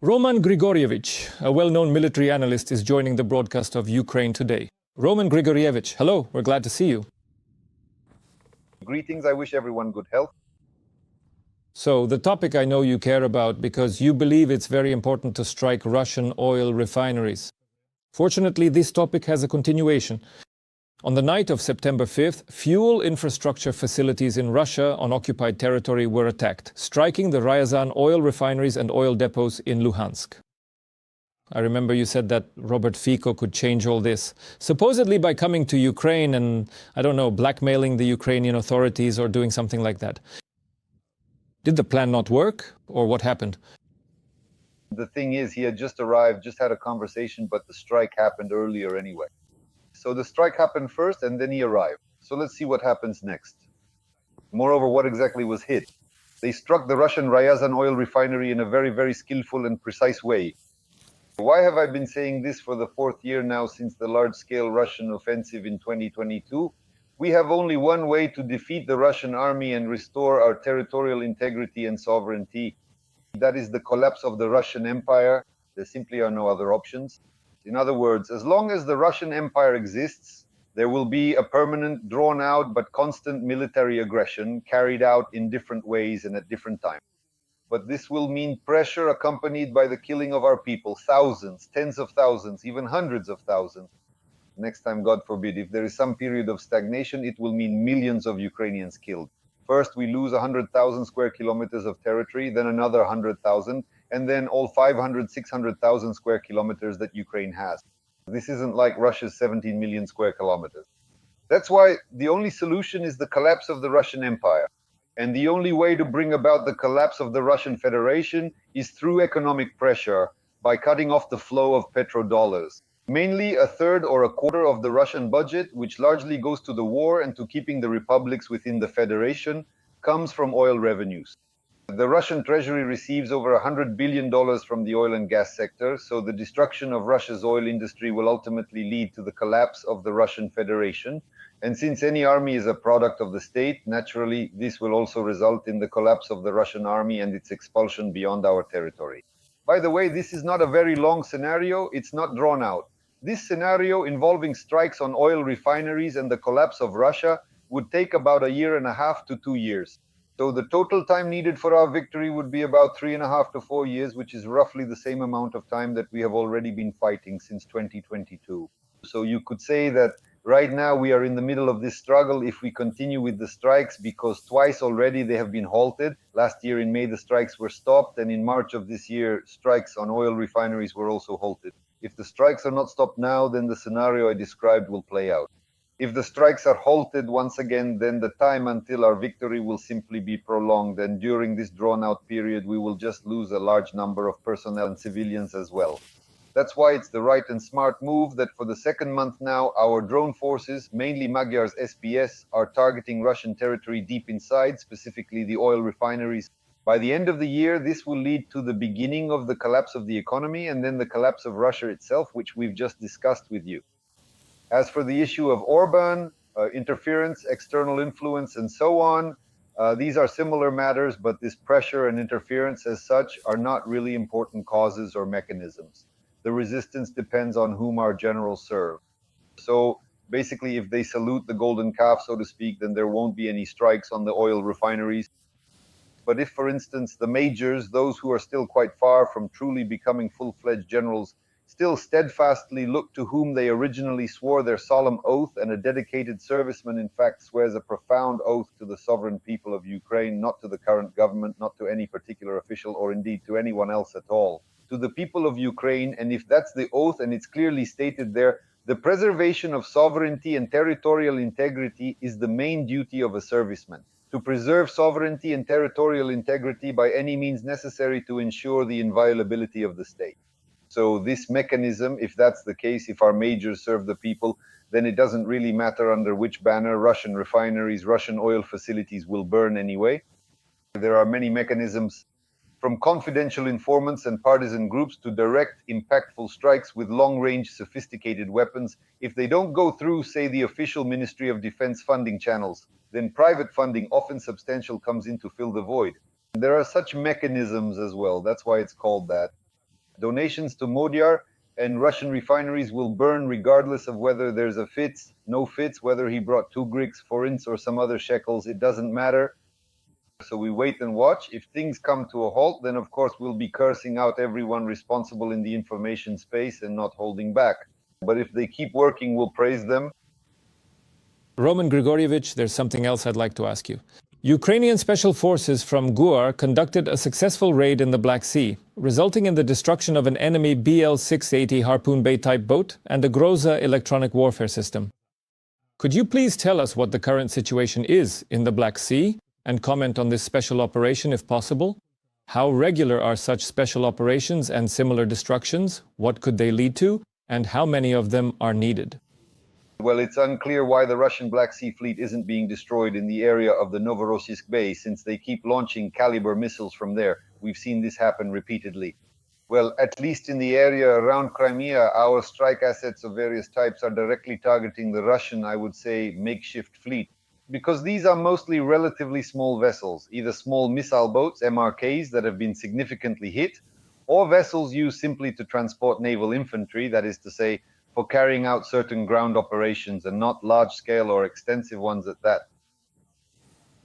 Roman Grigorievich, a well-known military analyst, is joining the broadcast of Ukraine Today. Roman Grigorievich, hello, we're glad to see you. Greetings, I wish everyone good health. So, the topic I know you care about because you believe it's very important to strike Russian oil refineries. Fortunately, this topic has a continuation. On the night of September 5th, fuel infrastructure facilities in Russia on occupied territory were attacked, striking the Riazán oil refineries and oil depots in Lugansk. I remember you said that Robert Fico could change all this, supposedly by coming to Ukraine and, I don't know, blackmailing the Ukrainian authorities or doing something like that. Did the plan not work, or what happened? The thing is, he had just arrived, just had a conversation, but the strike happened earlier anyway. So the strike happened first and then he arrived. So let's see what happens next. Moreover, what exactly was hit? They struck the Russian Riazán oil refinery in a very, very skillful and precise way. Why have I been saying this for the fourth year now since the large-scale Russian offensive in 2022? We have only one way to defeat the Russian army and restore our territorial integrity and sovereignty. That is the collapse of the Russian Empire. There simply are no other options. In other words, as long as the Russian Empire exists, there will be a permanent, drawn-out, but constant military aggression carried out in different ways and at different times. But this will mean pressure accompanied by the killing of our people, thousands, tens of thousands, even hundreds of thousands. Next time, God forbid, if there is some period of stagnation, it will mean millions of Ukrainians killed. First, we lose 100,000 square kilometers of territory, then another 100,000, and then all 500, 600,000 square kilometers that Ukraine has. This isn't like Russia's 17 million square kilometers. That's why the only solution is the collapse of the Russian Empire. And the only way to bring about the collapse of the Russian Federation is through economic pressure by cutting off the flow of petrodollars. Mainly a third or a quarter of the Russian budget, which largely goes to the war and to keeping the republics within the Federation, comes from oil revenues. The Russian treasury receives over $100 billion from the oil and gas sector, so the destruction of Russia's oil industry will ultimately lead to the collapse of the Russian Federation. And since any army is a product of the state, naturally, this will also result in the collapse of the Russian army and its expulsion beyond our territory. By the way, this is not a very long scenario, it's not drawn out. This scenario involving strikes on oil refineries and the collapse of Russia would take about 1.5 to 2 years. So the total time needed for our victory would be about 3.5 to 4 years, which is roughly the same amount of time that we have already been fighting since 2022. So you could say that right now we are in the middle of this struggle if we continue with the strikes, because twice already they have been halted. Last year in May the strikes were stopped, and in March of this year strikes on oil refineries were also halted. If the strikes are not stopped now, then the scenario I described will play out. If the strikes are halted once again, then the time until our victory will simply be prolonged, and during this drawn-out period we will just lose a large number of personnel and civilians as well. That's why it's the right and smart move that for the second month now, our drone forces, mainly Magyar's SPS, are targeting Russian territory deep inside, specifically the oil refineries. By the end of the year, this will lead to the beginning of the collapse of the economy and then the collapse of Russia itself, which we've just discussed with you. As for the issue of Orban, interference, external influence, and so on, these are similar matters, but this pressure and interference as such are not really important causes or mechanisms. The resistance depends on whom our generals serve. So basically, if they salute the golden calf, so to speak, then there won't be any strikes on the oil refineries. But if, for instance, the majors, those who are still quite far from truly becoming full-fledged generals, still steadfastly look to whom they originally swore their solemn oath, and a dedicated serviceman in fact swears a profound oath to the sovereign people of Ukraine, not to the current government, not to any particular official, or indeed to anyone else at all, to the people of Ukraine. And if that's the oath and it's clearly stated there, the preservation of sovereignty and territorial integrity is the main duty of a serviceman. To preserve sovereignty and territorial integrity by any means necessary to ensure the inviolability of the state. So this mechanism, if that's the case, if our majors serve the people, then it doesn't really matter under which banner Russian refineries, Russian oil facilities will burn anyway. There are many mechanisms, from confidential informants and partisan groups to direct, impactful strikes with long-range, sophisticated weapons. If they don't go through, say, the official Ministry of Defense funding channels, then private funding, often substantial, comes in to fill the void. There are such mechanisms as well. That's why it's called that. Donations to Modyar and Russian refineries will burn regardless of whether there's a fits, no fits, whether he brought 2 Greeks, forints, or some other shekels, it doesn't matter. So we wait and watch. If things come to a halt, then of course we'll be cursing out everyone responsible in the information space and not holding back. But if they keep working, we'll praise them. Roman Grigorievich, there's something else I'd like to ask you. Ukrainian special forces from GUR conducted a successful raid in the Black Sea, resulting in the destruction of an enemy BL-680 Harpoon Bay type boat and a Groza electronic warfare system. Could you please tell us what the current situation is in the Black Sea and comment on this special operation if possible? How regular are such special operations and similar destructions? What could they lead to? And how many of them are needed? Well, it's unclear why the Russian Black Sea Fleet isn't being destroyed in the area of the Novorossiysk Bay, since they keep launching caliber missiles from there. We've seen this happen repeatedly. Well, at least in the area around Crimea, our strike assets of various types are directly targeting the Russian, I would say, makeshift fleet. Because these are mostly relatively small vessels, either small missile boats, MRKs, that have been significantly hit, or vessels used simply to transport naval infantry, that is to say, for carrying out certain ground operations and not large-scale or extensive ones at that.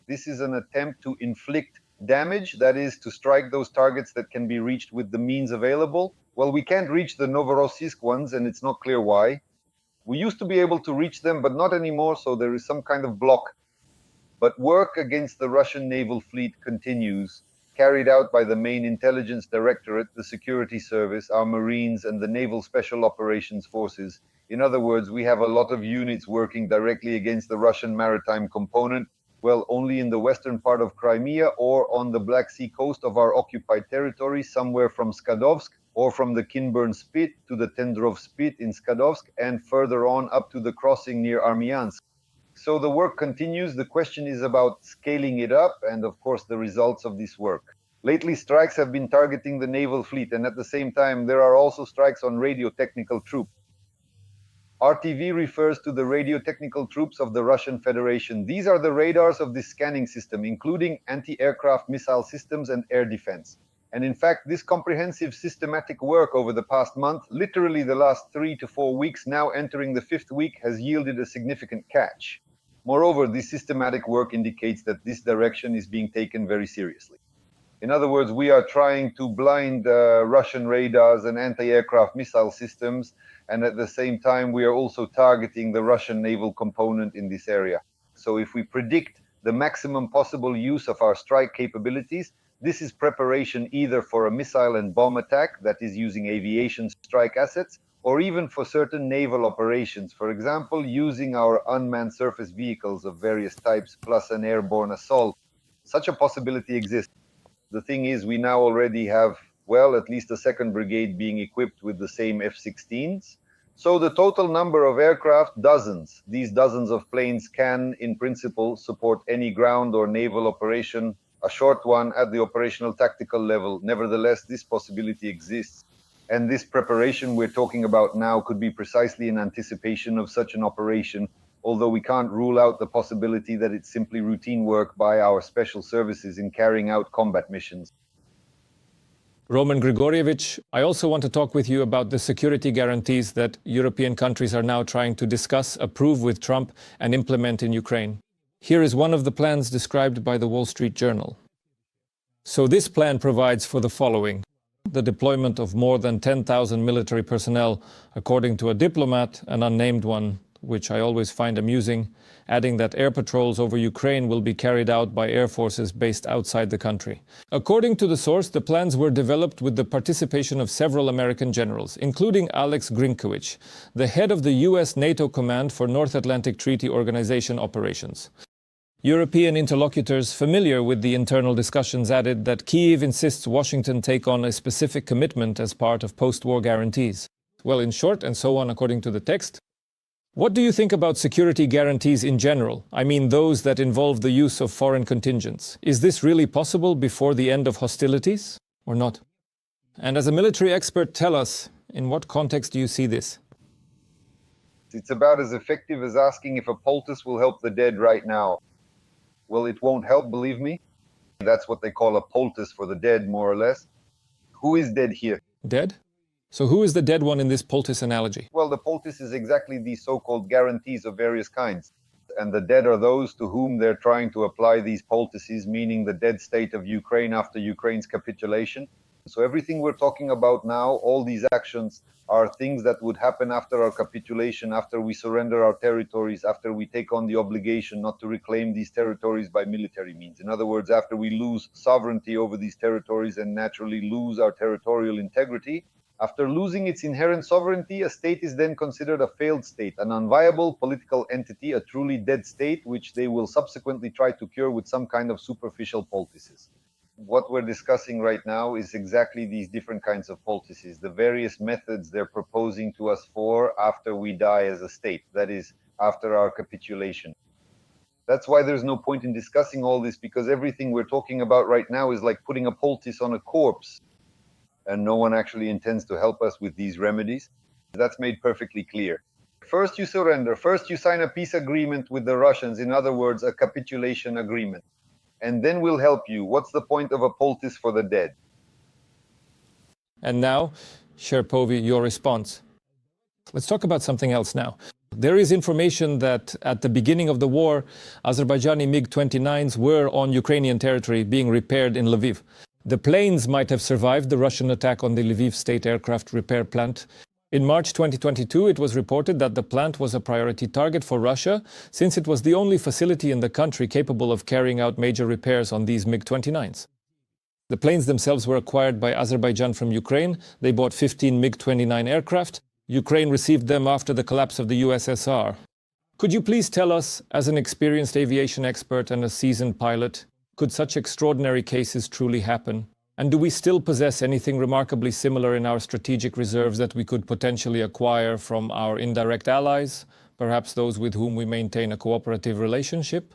This is an attempt to inflict damage, that is, to strike those targets that can be reached with the means available. Well, we can't reach the Novorossiysk ones, and it's not clear why. We used to be able to reach them, but not anymore, so there is some kind of block. But work against the Russian naval fleet continues, carried out by the main intelligence directorate, the security service, our Marines, and the Naval Special Operations Forces. In other words, we have a lot of units working directly against the Russian maritime component, well, only in the western part of Crimea or on the Black Sea coast of our occupied territory, somewhere from Skadovsk, or from the Kinburn Spit to the Tendrov Spit in Skadovsk, and further on up to the crossing near Armyansk. So the work continues. The question is about scaling it up and, of course, the results of this work. Lately, strikes have been targeting the naval fleet, and at the same time, there are also strikes on radio technical troops. RTV refers to the radio technical troops of the Russian Federation. These are the radars of this scanning system, including anti-aircraft missile systems and air defense. And in fact, this comprehensive systematic work over the past month, literally the last 3 to 4 weeks, now entering the 5th week, has yielded a significant catch. Moreover, this systematic work indicates that this direction is being taken very seriously. In other words, we are trying to blind Russian radars and anti-aircraft missile systems, and at the same time, we are also targeting the Russian naval component in this area. So if we predict the maximum possible use of our strike capabilities, this is preparation either for a missile and bomb attack, that is using aviation strike assets, or even for certain naval operations, for example, using our unmanned surface vehicles of various types plus an airborne assault. Such a possibility exists. The thing is, we now already have, well, at least a 2nd Brigade being equipped with the same F-16s. So the total number of aircraft, dozens. These dozens of planes can, in principle, support any ground or naval operation, a short one at the operational tactical level. Nevertheless, this possibility exists. And this preparation we're talking about now could be precisely in anticipation of such an operation, although we can't rule out the possibility that it's simply routine work by our special services in carrying out combat missions. Roman Grigorievich, I also want to talk with you about the security guarantees that European countries are now trying to discuss, approve with Trump, and implement in Ukraine. Here is one of the plans described by the Wall Street Journal. So this plan provides for the following: the deployment of more than 10,000 military personnel, according to a diplomat, an unnamed one, which I always find amusing, adding that air patrols over Ukraine will be carried out by air forces based outside the country. According to the source, the plans were developed with the participation of several American generals, including Alex Grinkovich, the head of the US NATO Command for North Atlantic Treaty Organization operations. European interlocutors familiar with the internal discussions added that Kyiv insists Washington take on a specific commitment as part of post-war guarantees. Well, in short, and so on according to the text, what do you think about security guarantees in general? I mean those that involve the use of foreign contingents. Is this really possible before the end of hostilities, or not? And as a military expert, tell us, in what context do you see this? It's about as effective as asking if a poultice will help the dead right now. Well, it won't help, believe me. That's what they call a poultice for the dead, more or less. Who is dead here? Dead? So who is the dead one in this poultice analogy? Well, the poultice is exactly these so-called guarantees of various kinds. And the dead are those to whom they're trying to apply these poultices, meaning the dead state of Ukraine after Ukraine's capitulation. So everything we're talking about now, all these actions, are things that would happen after our capitulation, after we surrender our territories, after we take on the obligation not to reclaim these territories by military means. In other words, after we lose sovereignty over these territories and naturally lose our territorial integrity. After losing its inherent sovereignty, a state is then considered a failed state, an unviable political entity, a truly dead state, which they will subsequently try to cure with some kind of superficial poultices. What we're discussing right now is exactly these different kinds of poultices, the various methods they're proposing to us for after we die as a state, that is, after our capitulation. That's why there's no point in discussing all this, because everything we're talking about right now is like putting a poultice on a corpse. And no one actually intends to help us with these remedies. That's made perfectly clear. First you surrender, first you sign a peace agreement with the Russians, in other words, a capitulation agreement. And then we'll help you. What's the point of a poultice for the dead? And now, Sherpovi, your response. Let's talk about something else now. There is information that at the beginning of the war, Azerbaijani MiG-29s were on Ukrainian territory being repaired in Lviv. The planes might have survived the Russian attack on the Lviv state aircraft repair plant. In March 2022, it was reported that the plant was a priority target for Russia, since it was the only facility in the country capable of carrying out major repairs on these MiG-29s. The planes themselves were acquired by Azerbaijan from Ukraine. They bought 15 MiG-29 aircraft. Ukraine received them after the collapse of the USSR. Could you please tell us, as an experienced aviation expert and a seasoned pilot, could such extraordinary cases truly happen? And do we still possess anything remarkably similar in our strategic reserves that we could potentially acquire from our indirect allies, perhaps those with whom we maintain a cooperative relationship?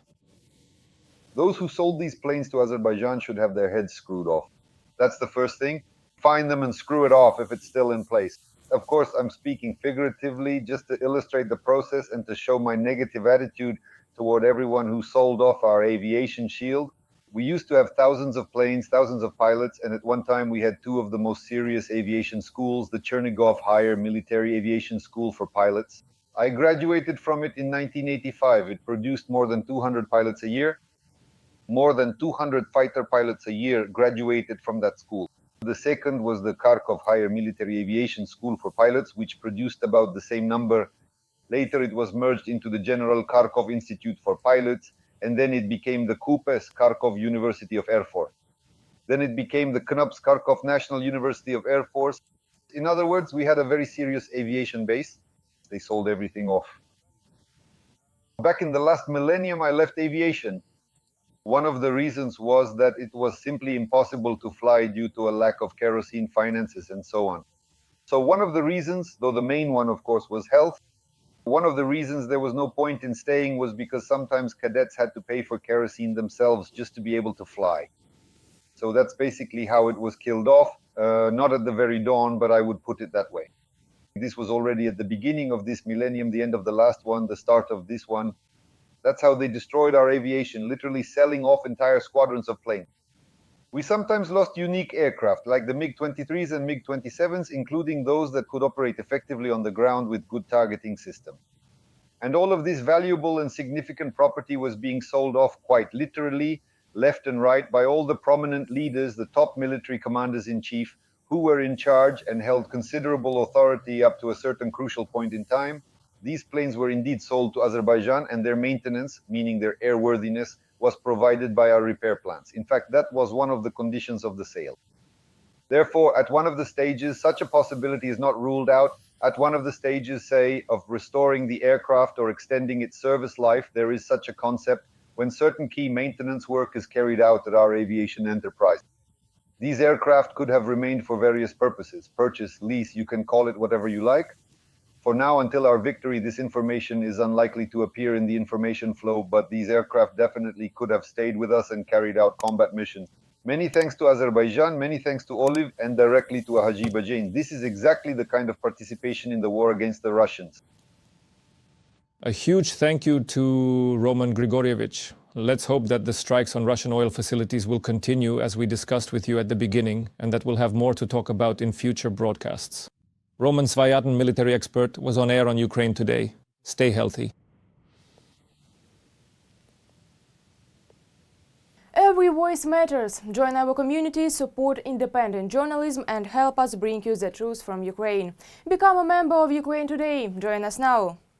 Those who sold these planes to Azerbaijan should have their heads screwed off. That's the first thing. Find them and screw it off if it's still in place. Of course, I'm speaking figuratively just to illustrate the process and to show my negative attitude toward everyone who sold off our aviation shield. We used to have thousands of planes, thousands of pilots, and at one time we had two of the most serious aviation schools, the Chernigov Higher Military Aviation School for Pilots. I graduated from it in 1985. It produced more than 200 pilots a year. More than 200 fighter pilots a year graduated from that school. The second was the Kharkov Higher Military Aviation School for Pilots, which produced about the same number. Later it was merged into the General Kharkov Institute for Pilots, and then it became the Kupes Kharkov University of Air Force. Then it became the Knups Kharkov National University of Air Force. In other words, we had a very serious aviation base. They sold everything off. Back in the last millennium, I left aviation. One of the reasons was that it was simply impossible to fly due to a lack of kerosene, finances, and so on. So one of the reasons, though the main one, of course, was health, one of the reasons there was no point in staying was because sometimes cadets had to pay for kerosene themselves just to be able to fly. So that's basically how it was killed off. Not at the very dawn, but I would put it that way. This was already at the beginning of this millennium, the end of the last one, the start of this one. That's how they destroyed our aviation, literally selling off entire squadrons of planes. We sometimes lost unique aircraft, like the MiG-23s and MiG-27s, including those that could operate effectively on the ground with good targeting system. And all of this valuable and significant property was being sold off quite literally, left and right, by all the prominent leaders, the top military commanders-in-chief, who were in charge and held considerable authority up to a certain crucial point in time. These planes were indeed sold to Azerbaijan, and their maintenance, meaning their airworthiness, was provided by our repair plants. In fact, that was one of the conditions of the sale. Therefore, at one of the stages, such a possibility is not ruled out. At one of the stages, say, of restoring the aircraft or extending its service life, there is such a concept when certain key maintenance work is carried out at our aviation enterprise. These aircraft could have remained for various purposes, purchase, lease, you can call it whatever you like. For now, until our victory, this information is unlikely to appear in the information flow, but these aircraft definitely could have stayed with us and carried out combat missions. Many thanks to Azerbaijan, many thanks to Olive, and directly to Haji Bajain. This is exactly the kind of participation in the war against the Russians. A huge thank you to Roman Grigorievich. Let's hope that the strikes on Russian oil facilities will continue, as we discussed with you at the beginning, and that we'll have more to talk about in future broadcasts. Román Svitan, military expert, was on air on Ukraine Today. Stay healthy. Every voice matters. Join our community, support independent journalism and help us bring you the truth from Ukraine. Become a member of Ukraine Today. Join us now.